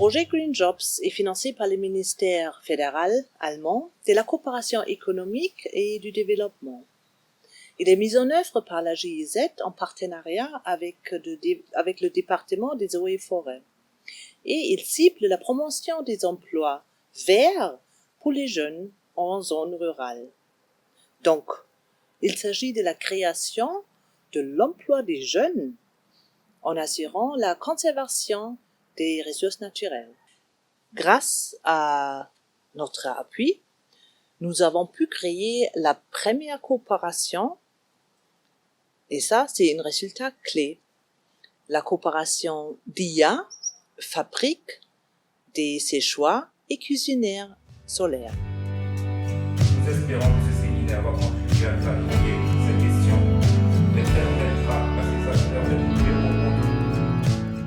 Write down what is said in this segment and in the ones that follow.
projet Green Jobs est financé par le ministère fédéral allemand de la coopération économique et du développement. Il est mis en œuvre par la GIZ en partenariat avec le département des eaux et forêts. Et il cible la promotion des emplois verts pour les jeunes en zone rurale. Donc, il s'agit de la création de l'emploi des jeunes en assurant la conservation des ressources naturelles. Grâce à notre appui, nous avons pu créer la première coopération et ça, c'est un résultat clé. La coopération d'IA fabrique des séchoirs et cuisinières solaires. Nous espérons que ce séminaire va contribuer à clarifier ces questions et permettra à ces acteurs de trouver au monde.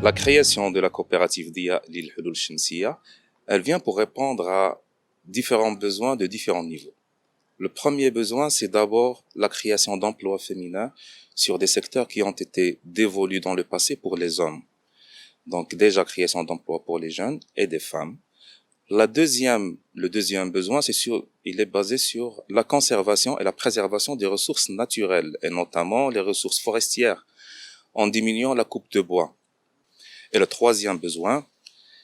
La création de la coopérative d'IA Lil Hulul Shamsiya, elle vient pour répondre à différents besoins de différents niveaux. Le premier besoin, c'est d'abord la création d'emplois féminins sur des secteurs qui ont été dévolus dans le passé pour les hommes. Donc déjà création d'emplois pour les jeunes et des femmes. Le deuxième besoin, il est basé sur la conservation et la préservation des ressources naturelles, et notamment les ressources forestières, en diminuant la coupe de bois. Et le troisième besoin,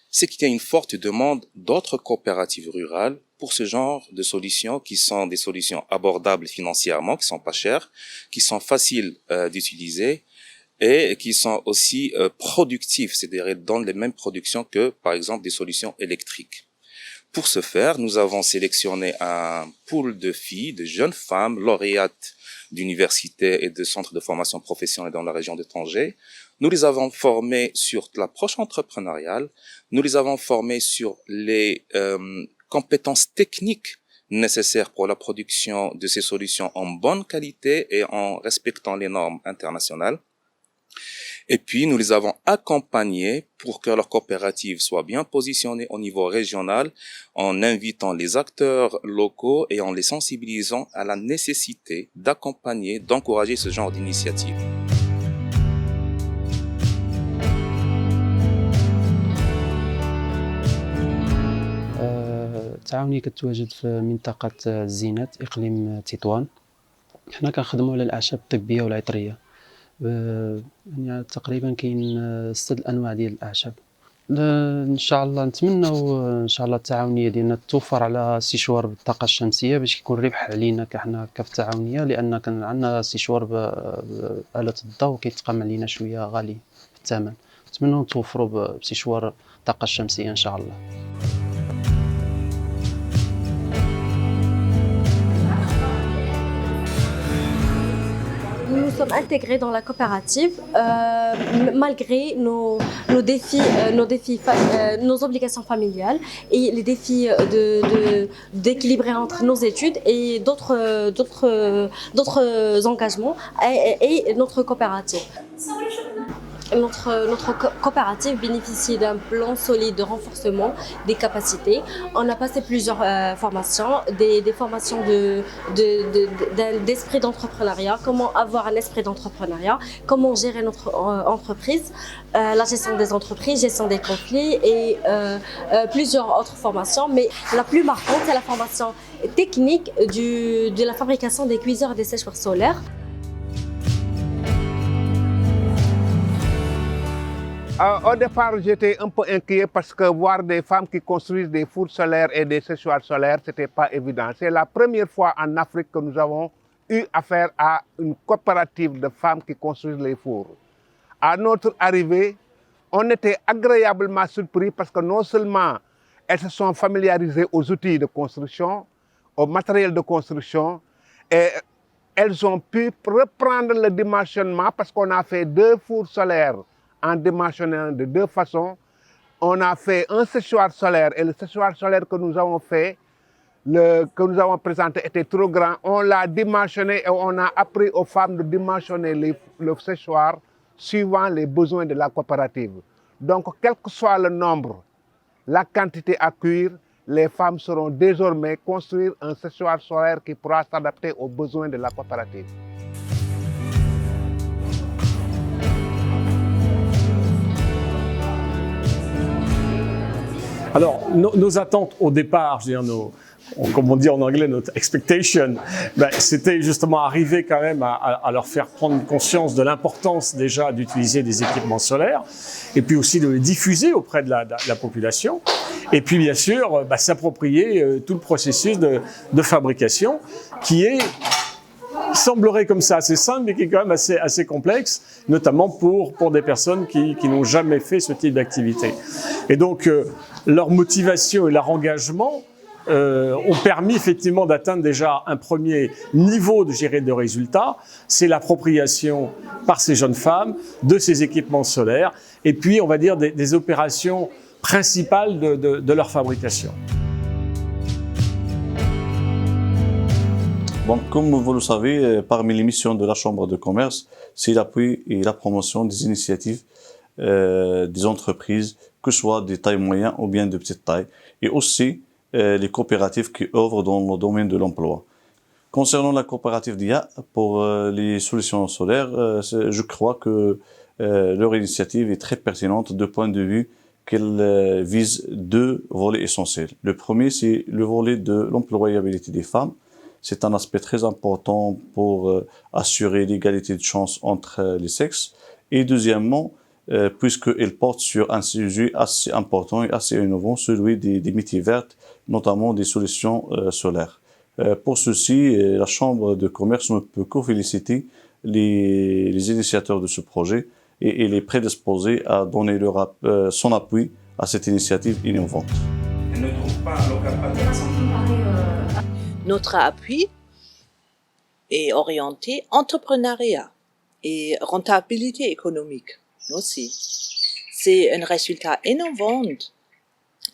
c'est qu'il y a une forte demande d'autres coopératives rurales pour ce genre de solutions qui sont des solutions abordables financièrement, qui sont pas chères, qui sont faciles d'utiliser et qui sont aussi productives, c'est-à-dire dans les mêmes productions que, par exemple, des solutions électriques. Pour ce faire, nous avons sélectionné un pool de filles, de jeunes femmes lauréates d'universités et de centres de formation professionnelle dans la région de Tanger. Nous les avons formées sur l'approche entrepreneuriale, nous les avons formées sur les compétences techniques nécessaires pour la production de ces solutions en bonne qualité et en respectant les normes internationales. Et puis, nous les avons accompagnées pour que leur coopérative soit bien positionnée au niveau régional en invitant les acteurs locaux et en les sensibilisant à la nécessité d'accompagner, d'encourager ce genre d'initiative. التعاونية كتواجد في منطقة الزينات إقليم تطوان. حنا كنخدموا على الأعشاب الطبية والعطرية. يعني تقريبا كاين 6 الأنواع ديال الأعشاب. إن شاء الله نتمنوا إن شاء الله التعاونية ديالنا توفر على استشوار بالطاقة الشمسية باش يكون ربح علينا كحنا كف التعاونية، لأن كان عندنا استشوار بآلة الضوء كيتقام علينا شوية غالي في الثمن. نتمنوا نتوفروا باستشوار الطاقة الشمسية إن شاء الله. Nous sommes intégrés dans la coopérative malgré nos obligations familiales et les défis d'équilibrer entre nos études et d'autres engagements et notre coopérative. Notre coopérative bénéficie d'un plan solide de renforcement des capacités. On a passé plusieurs formations, des formations d'esprit d'entrepreneuriat, comment avoir un esprit d'entrepreneuriat, comment gérer notre entreprise, la gestion des entreprises, gestion des conflits et plusieurs autres formations. Mais la plus marquante, c'est la formation technique de la fabrication des cuiseurs et des séchoirs solaires. Au départ, j'étais un peu inquiet parce que voir des femmes qui construisent des fours solaires et des séchoirs solaires, ce n'était pas évident. C'est la première fois en Afrique que nous avons eu affaire à une coopérative de femmes qui construisent les fours. À notre arrivée, on était agréablement surpris parce que non seulement elles se sont familiarisées aux outils de construction, au matériel de construction, et elles ont pu reprendre le dimensionnement parce qu'on a fait 2 fours solaires en dimensionnant de 2 façons. On a fait un séchoir solaire et le séchoir solaire que nous avons fait, que nous avons présenté était trop grand. On l'a dimensionné et on a appris aux femmes de dimensionner le séchoir suivant les besoins de la coopérative. Donc, quel que soit le nombre, la quantité à cuire, les femmes sauront désormais construire un séchoir solaire qui pourra s'adapter aux besoins de la coopérative. Alors, nos attentes au départ, je veux dire, comme on dit en anglais, notre expectation, c'était justement arriver quand même à leur faire prendre conscience de l'importance déjà d'utiliser des équipements solaires, et puis aussi de les diffuser auprès de la population, et puis bien sûr s'approprier tout le processus de fabrication qui semblerait comme ça assez simple, mais qui est quand même assez complexe, notamment pour des personnes qui n'ont jamais fait ce type d'activité. Et donc, leur motivation et leur engagement ont permis effectivement d'atteindre déjà un premier niveau de résultats. C'est l'appropriation par ces jeunes femmes de ces équipements solaires, et puis, on va dire, des opérations principales de leur fabrication. Bon, comme vous le savez, parmi les missions de la Chambre de commerce, c'est l'appui et la promotion des initiatives des entreprises, que ce soit des tailles moyennes ou bien de petites tailles, et aussi les coopératives qui œuvrent dans le domaine de l'emploi. Concernant la coopérative d'IA, pour les solutions solaires, je crois que leur initiative est très pertinente de point de vue qu'elle vise deux volets essentiels. Le premier, c'est le volet de l'employabilité des femmes. C'est un aspect très important pour assurer l'égalité de chance entre les sexes. Et deuxièmement, puisqu'elle porte sur un sujet assez important et assez innovant, celui des métiers verts, notamment des solutions solaires. Pour ceci, la Chambre de commerce ne peut que féliciter les initiateurs de ce projet et elle est prédisposée à donner son appui à cette initiative innovante. Elle ne trouve pas un local intéressant. Notre appui est orienté entrepreneuriat et rentabilité économique aussi. C'est un résultat innovant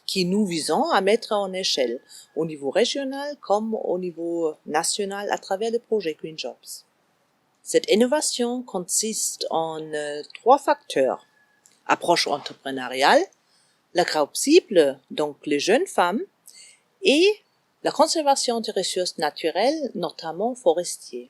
qui nous visons à mettre en échelle au niveau régional comme au niveau national à travers le projet Green Jobs. Cette innovation consiste en 3 facteurs. Approche entrepreneuriale, la groupe cible, donc les jeunes femmes, et la conservation des ressources naturelles, notamment forestières.